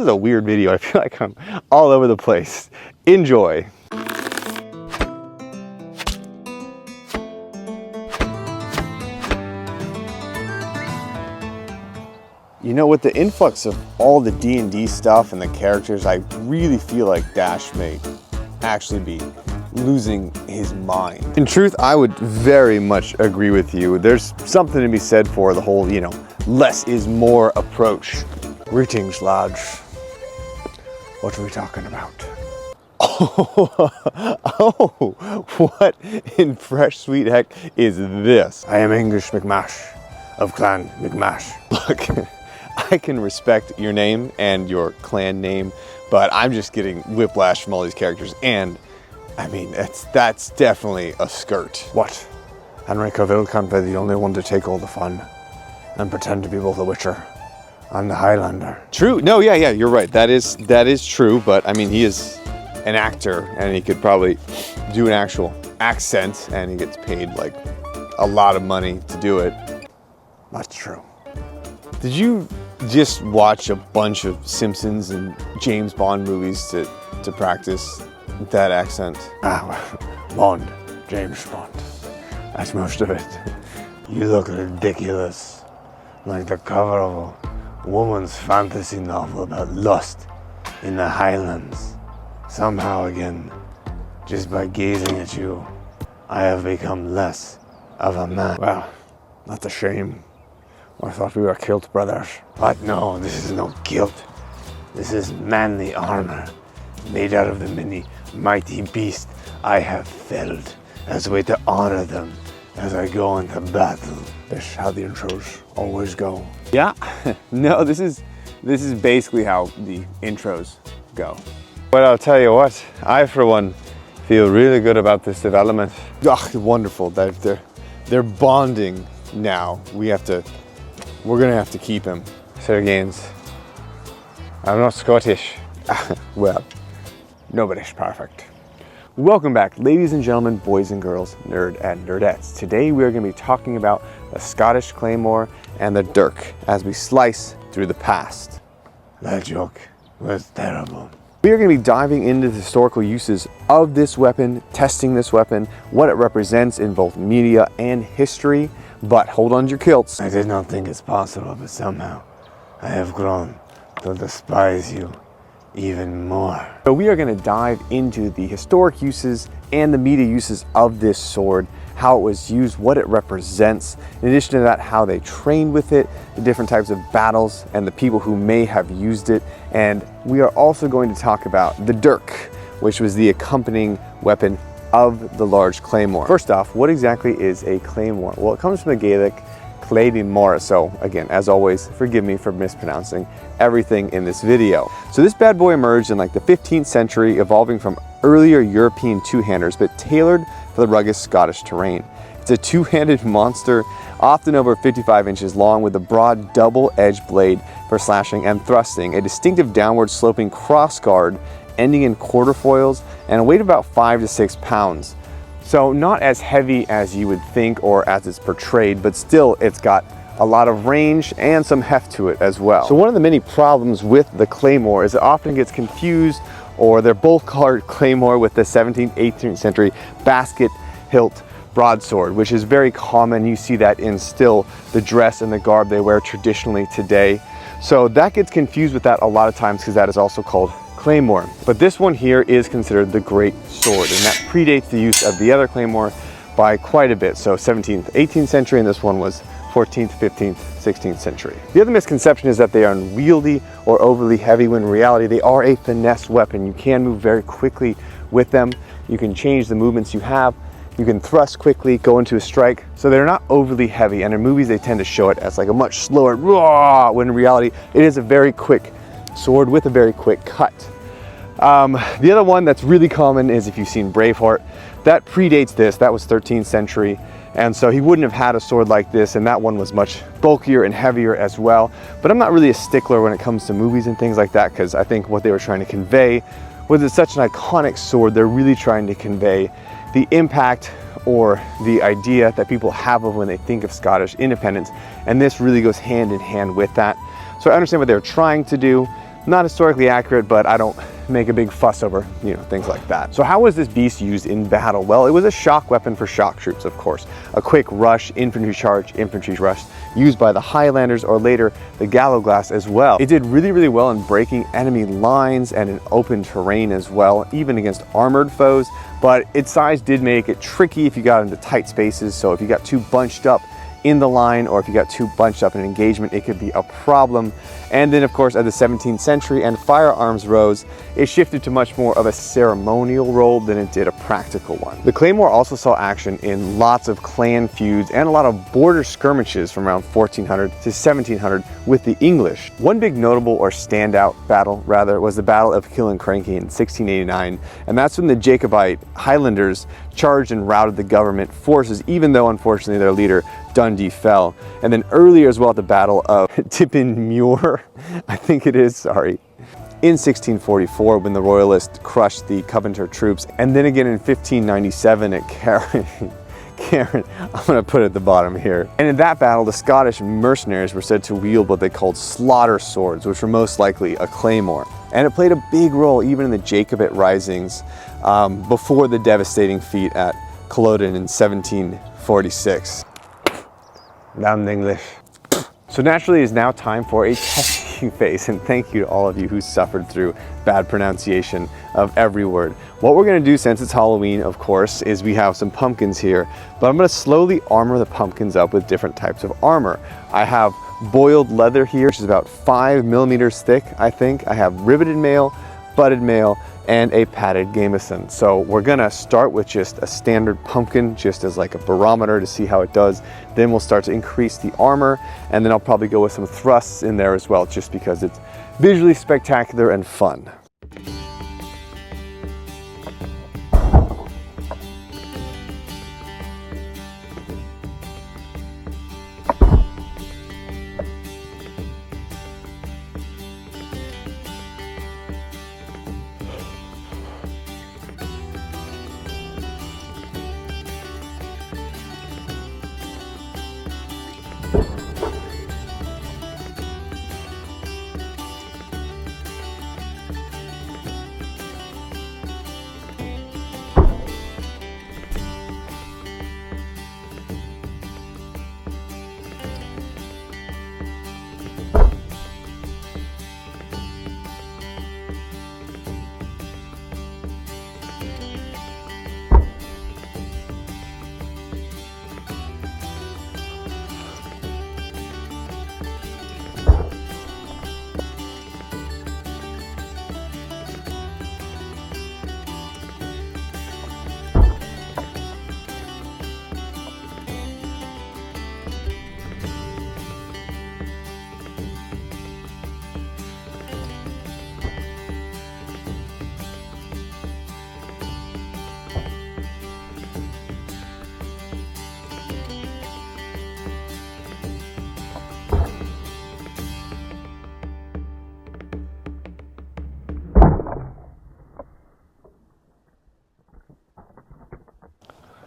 is a weird video. I feel like I'm all over the place. Enjoy. You know, with the influx of all the D&D stuff and the characters, I really feel like Dash may actually be losing his mind. In truth, I would very much agree with you. There's something to be said for the whole, you know, less is more approach. Greetings, lads. What are we talking about? Oh, what in fresh sweet heck is this? I am English McMash of Clan McMash. Look, I can respect your name and your clan name, but I'm just getting whiplash from all these characters, and I mean, that's definitely a skirt. What? Henry Cavill can't be the only one to take all the fun and pretend to be both a Witcher and the Highlander. True. No, yeah, you're right. That is true, but I mean, he is an actor, and he could probably do an actual accent, and he gets paid like a lot of money to do it. That's true. Did you just watch a bunch of Simpsons and James Bond movies to practice that accent? Bond, James Bond. That's most of it. You look ridiculous, like the cover of a woman's fantasy novel about lust in the Highlands. Somehow again, just by gazing at you, I have become less of a man. Well, that's a shame. I thought we were kilt brothers. But no, this is no kilt. This is manly armor, made out of the many mighty beasts I have felled as a way to honor them as I go into battle. That's how the intros always go. Yeah, no, this is basically how the intros go. But I'll tell you what, I for one feel really good about this development. Ugh, wonderful that they're bonding now. We're gonna have to keep him. Sgian, I'm not Scottish. Well, nobody's perfect. Welcome back, ladies and gentlemen, boys and girls, nerd and nerdettes. Today we are gonna be talking about the Scottish Claymore and the Dirk as we slice through the past. That joke was terrible. We are going to be diving into the historical uses of this weapon, testing this weapon, what it represents in both media and history, but hold on to your kilts. I did not think it's possible, but somehow I have grown to despise you even more. So we are going to dive into the historic uses and the media uses of this sword, how it was used, what it represents. In addition to that, how they trained with it, the different types of battles, and the people who may have used it. And we are also going to talk about the Dirk, which was the accompanying weapon of the large claymore. First off, what exactly is a claymore? Well, it comes from the Gaelic Claymore. So again, as always, forgive me for mispronouncing everything in this video. So this bad boy emerged in like the 15th century, evolving from earlier European two-handers, but tailored for the rugged Scottish terrain. It's a two-handed monster, often over 55 inches long, with a broad double-edged blade for slashing and thrusting, a distinctive downward sloping crossguard ending in quarterfoils, and a weight of about 5 to 6 pounds. So not as heavy as you would think or as it's portrayed, but still it's got a lot of range and some heft to it as well. So one of the many problems with the Claymore is it often gets confused, or they're both called Claymore, with the 17th, 18th century basket hilt broadsword, which is very common. You see that in still the dress and the garb they wear traditionally today. So that gets confused with that a lot of times because that is also called Claymore. But this one here is considered the great sword, and that predates the use of the other Claymore by quite a bit. So 17th, 18th century, and this one was 14th, 15th, 16th century. The other misconception is that they are unwieldy or overly heavy, when in reality they are a finesse weapon. You can move very quickly with them. You can change the movements you have. You can thrust quickly, go into a strike. So they're not overly heavy, and in movies they tend to show it as like a much slower, when in reality it is a very quick sword with a very quick cut. The other one that's really common is, if you've seen Braveheart, that predates this. That was 13th century. And so he wouldn't have had a sword like this, and that one was much bulkier and heavier as well. But I'm not really a stickler when it comes to movies and things like that, because I think what they were trying to convey was it's such an iconic sword. They're really trying to convey the impact or the idea that people have of when they think of Scottish independence, and this really goes hand in hand with that. So I understand what they were trying to do, Not historically accurate, but I don't make a big fuss over, you know, things like that. So how was this beast used in battle? Well, it was a shock weapon for shock troops, of course. A quick rush, infantry charge, infantry rush, used by the Highlanders or later the Galloglass as well. It did really, really well in breaking enemy lines and in open terrain as well, even against armored foes, but its size did make it tricky if you got into tight spaces. So if you got too bunched up in the line, or if you got too bunched up in engagement, it could be a problem. And then of course, as the 17th century and firearms rose, it shifted to much more of a ceremonial role than it did a practical one. The Claymore also saw action in lots of clan feuds and a lot of border skirmishes from around 1400 to 1700 with the English. One big notable or standout battle rather was the Battle of Killiecrankie in 1689, and that's when the Jacobite Highlanders charged and routed the government forces, even though unfortunately their leader Dundee fell. And then earlier as well at the Battle of Tippenmuir, I think it is, sorry, in 1644 when the Royalists crushed the Covenanter troops, and then again in 1597 at Karen, I'm gonna put it at the bottom here. And in that battle, the Scottish mercenaries were said to wield what they called slaughter swords, which were most likely a claymore. And it played a big role even in the Jacobite risings before the devastating feat at Culloden in 1746. Damn English. So naturally it is now time for a testing phase, and thank you to all of you who suffered through bad pronunciation of every word. What we're gonna do, since it's Halloween, of course, is we have some pumpkins here, but I'm gonna slowly armor the pumpkins up with different types of armor. I have boiled leather here, which is about 5 millimeters thick, I think. I have riveted mail, butted mail, and a padded gambeson. So we're gonna start with just a standard pumpkin, just as like a barometer to see how it does. Then we'll start to increase the armor, and then I'll probably go with some thrusts in there as well, just because it's visually spectacular and fun.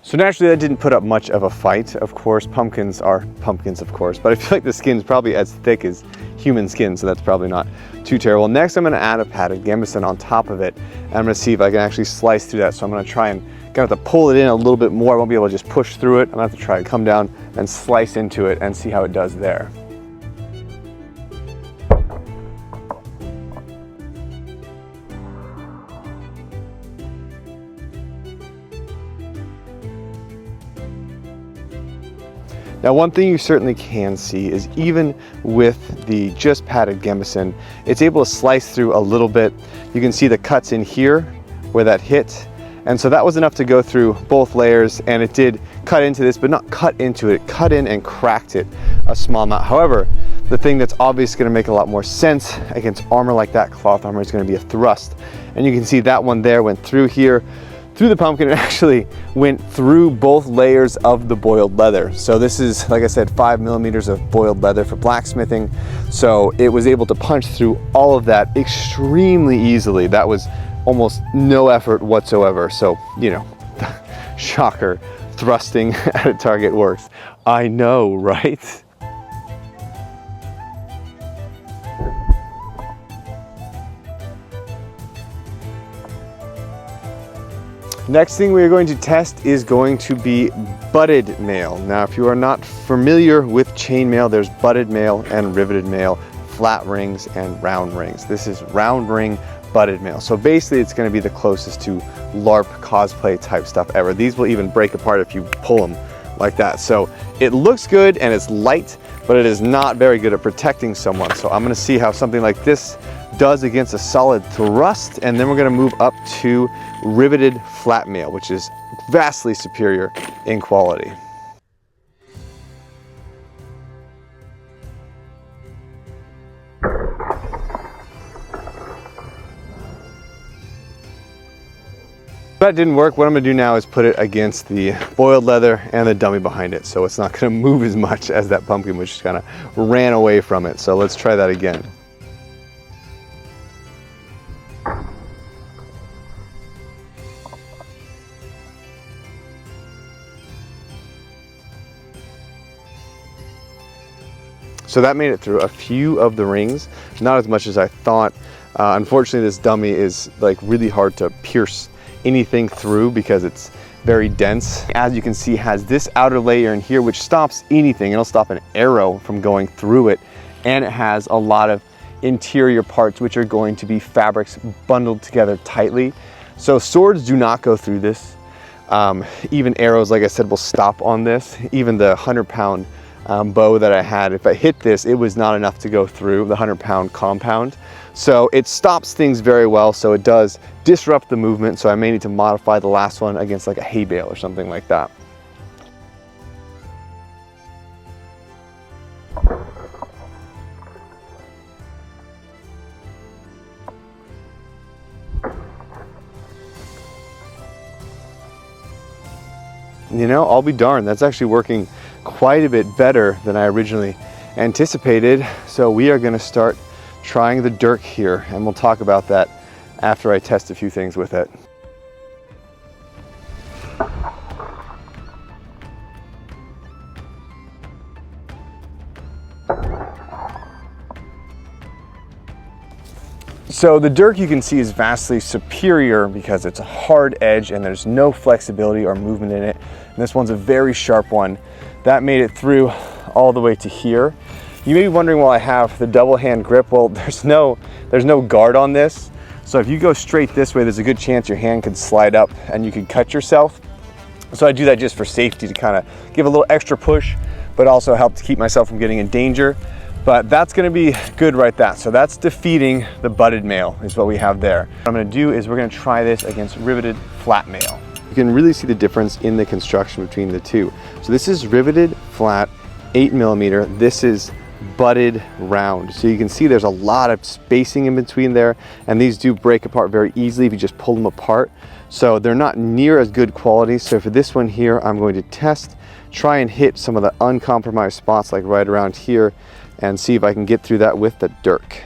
So naturally that didn't put up much of a fight, of course. Pumpkins are pumpkins, of course, but I feel like the skin's probably as thick as human skin, so that's probably not too terrible. Next, I'm gonna add a padded gambeson on top of it, and I'm gonna see if I can actually slice through that. So I'm gonna try and have to pull it in a little bit more. I won't be able to just push through it. I'm gonna have to try to come down and slice into it and see how it does there. Now, one thing you certainly can see is even with the just padded gambeson, it's able to slice through a little bit. You can see the cuts in here where that hit. And so that was enough to go through both layers, and it did cut into this, but not cut into it, cut in and cracked it a small amount. However, the thing that's obviously gonna make a lot more sense against armor like that, cloth armor, is gonna be a thrust. And you can see that one there went through here, through the pumpkin. It actually went through both layers of the boiled leather. So this is, like I said, 5 millimeters of boiled leather for blacksmithing. So it was able to punch through all of that extremely easily. That was almost no effort whatsoever. So, you know, shocker, thrusting at a target works. I know, right? Next thing we are going to test is going to be butted mail. Now, if you are not familiar with chainmail, there's butted mail and riveted mail, flat rings and round rings. This is round ring butted mail. So basically it's going to be the closest to LARP cosplay type stuff ever. These will even break apart if you pull them like that. So it looks good and it's light, but it is not very good at protecting someone. So I'm going to see how something like this does against a solid thrust, and then we're going to move up to riveted flat mail, which is vastly superior in quality. If that didn't work, what I'm going to do now is put it against the boiled leather and the dummy behind it, so it's not going to move as much as that pumpkin, which just kind of ran away from it. So let's try that again. So that made it through a few of the rings, not as much as I thought. Unfortunately, this dummy is like really hard to pierce anything through because it's very dense. As you can see, it has this outer layer in here which stops anything. It'll stop an arrow from going through it, and it has a lot of interior parts which are going to be fabrics bundled together tightly. So swords do not go through this. Even arrows, like I said, will stop on this. Even the 100-pound bow that I had, if I hit this, it was not enough to go through the 100-pound compound. So it stops things very well, so it does disrupt the movement, so I may need to modify the last one against like a hay bale or something like that. You know, I'll be darned, that's actually working quite a bit better than I originally anticipated. So we are going to start trying the Dirk here, and we'll talk about that after I test a few things with it. So the Dirk, you can see, is vastly superior because it's a hard edge and there's no flexibility or movement in it. And this one's a very sharp one. That made it through all the way to here. You may be wondering why I have the double hand grip. Well, there's no guard on this. So if you go straight this way, there's a good chance your hand could slide up and you could cut yourself. So I do that just for safety, to kind of give a little extra push, but also help to keep myself from getting in danger. But that's going to be good right there. So that's defeating the butted mail is what we have there. What I'm going to do is we're going to try this against riveted flat mail. You can really see the difference in the construction between the two. So this is riveted flat 8mm. This is butted round. So you can see there's a lot of spacing in between there, and these do break apart very easily if you just pull them apart. So they're not near as good quality. So for this one here, I'm going to try and hit some of the uncompromised spots like right around here, and see if I can get through that with the Dirk.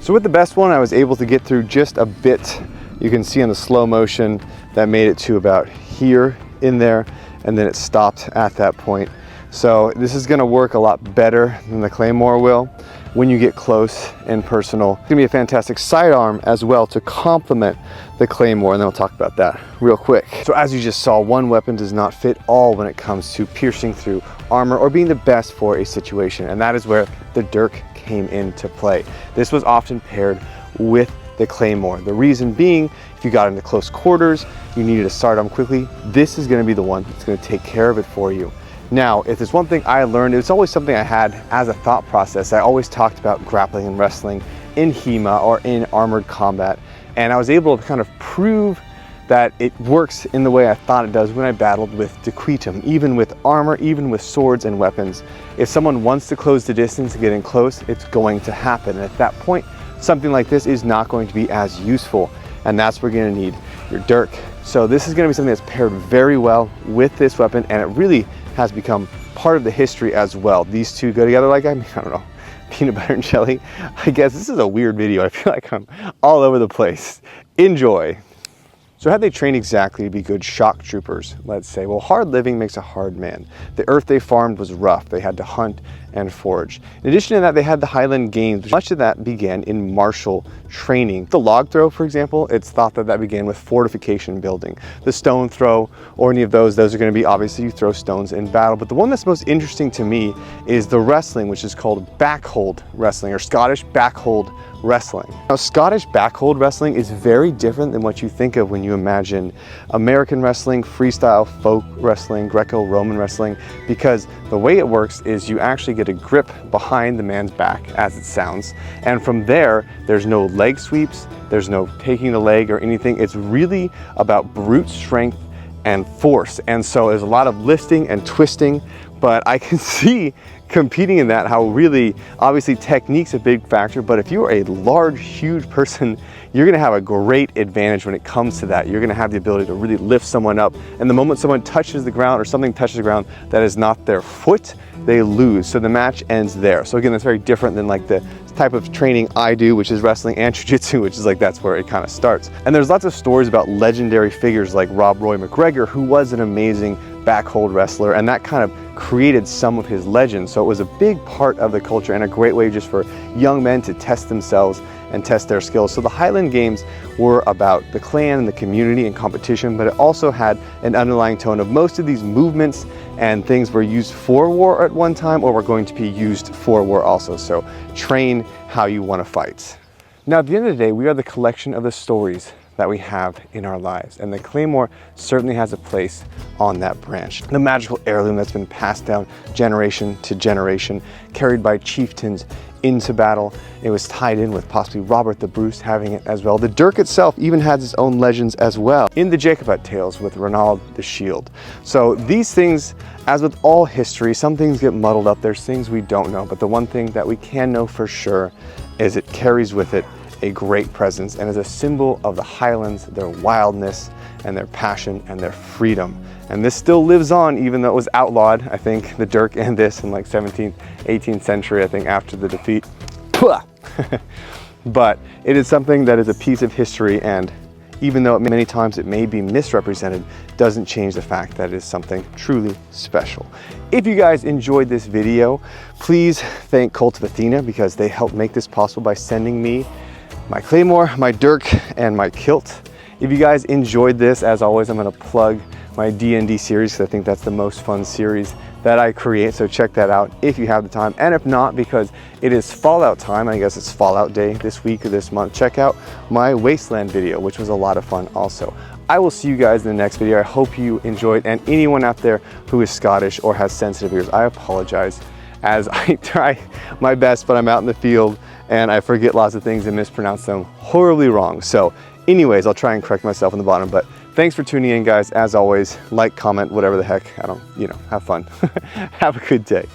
So with the best one, I was able to get through just a bit. You can see in the slow motion that made it to about here in there, and then it stopped at that point. So this is going to work a lot better than the Claymore will when you get close and personal. It's going to be a fantastic sidearm as well to complement the Claymore, and then we'll talk about that real quick. So as you just saw, one weapon does not fit all when it comes to piercing through armor or being the best for a situation, and that is where the Dirk came into play. This was often paired with the Claymore. The reason being, if you got into close quarters, you needed a sidearm quickly, this is going to be the one that's going to take care of it for you. Now, if there's one thing I learned, it's always something I had as a thought process. I always talked about grappling and wrestling in HEMA or in armored combat, and I was able to kind of prove that it works in the way I thought it does when I battled with Dequitum. Even with armor, even with swords and weapons, if someone wants to close the distance and get in close, it's going to happen. And at that point, something like this is not going to be as useful, and that's where you're going to need your Dirk. So this is going to be something that's paired very well with this weapon, and it really has become part of the history as well. These two go together like, I don't know, peanut butter and jelly. I guess this is a weird video. I feel like I'm all over the place. Enjoy. So how'd they train exactly to be good shock troopers, let's say? Well, hard living makes a hard man. The earth they farmed was rough. They had to hunt and forage. In addition to that, they had the Highland Games. Much of that began in martial training. The log throw, for example, it's thought that that began with fortification building. The stone throw or any of those are going to be, obviously, you throw stones in battle. But the one that's most interesting to me is the wrestling, which is called backhold wrestling or Scottish backhold wrestling. Now, Scottish backhold wrestling is very different than what you think of when you imagine American wrestling, freestyle folk wrestling, Greco-Roman wrestling, because the way it works is you actually get a grip behind the man's back, as it sounds, and from there, there's no leg sweeps, there's no taking the leg or anything. It's really about brute strength and force, and so there's a lot of lifting and twisting, but I can see competing in that how really, obviously, technique's a big factor, but if you're a large, huge person, you're gonna have a great advantage when it comes to that. You're gonna have the ability to really lift someone up, and the moment someone touches the ground or something touches the ground that is not their foot, they lose. So the match ends there. So again, that's very different than like the type of training I do, which is wrestling and jiu-jitsu, which is like, that's where it kind of starts. And there's lots of stories about legendary figures like Rob Roy MacGregor, who was an amazing backhold wrestler, and that kind of created some of his legends. So it was a big part of the culture and a great way just for young men to test themselves and test their skills. So the Highland Games were about the clan and the community and competition, but it also had an underlying tone of most of these movements and things were used for war at one time or were going to be used for war also. So train how you want to fight. Now, at the end of the day, we are the collection of the stories that we have in our lives, and the Claymore certainly has a place on that branch. The magical heirloom that's been passed down generation to generation, carried by chieftains into battle. It was tied in with possibly Robert the Bruce having it as well. The Dirk itself even has its own legends as well in the Jacobite tales with Ronald the Shield. So these things, as with all history, some things get muddled up. There's things we don't know, but the one thing that we can know for sure is it carries with it a great presence and is a symbol of the Highlands, their wildness and their passion and their freedom. And this still lives on, even though it was outlawed, I think, the Dirk and this in like 17th, 18th century, I think, after the defeat. But it is something that is a piece of history, and even though many times it may be misrepresented, doesn't change the fact that it is something truly special. If you guys enjoyed this video, please thank Cult of Athena, because they helped make this possible by sending me my Claymore, my Dirk, and my kilt. If you guys enjoyed this, as always, I'm gonna plug my D&D series, because I think that's the most fun series that I create, so check that out if you have the time. And if not, because it is Fallout time, I guess it's Fallout Day this week or this month, check out my Wasteland video, which was a lot of fun also. I will see you guys in the next video. I hope you enjoyed, and anyone out there who is Scottish or has sensitive ears, I apologize, as I try my best, but I'm out in the field and I forget lots of things and mispronounce them horribly wrong. So anyways, I'll try and correct myself in the bottom, but thanks for tuning in, guys. As always, like, comment, whatever the heck, I don't, have fun. Have a good day.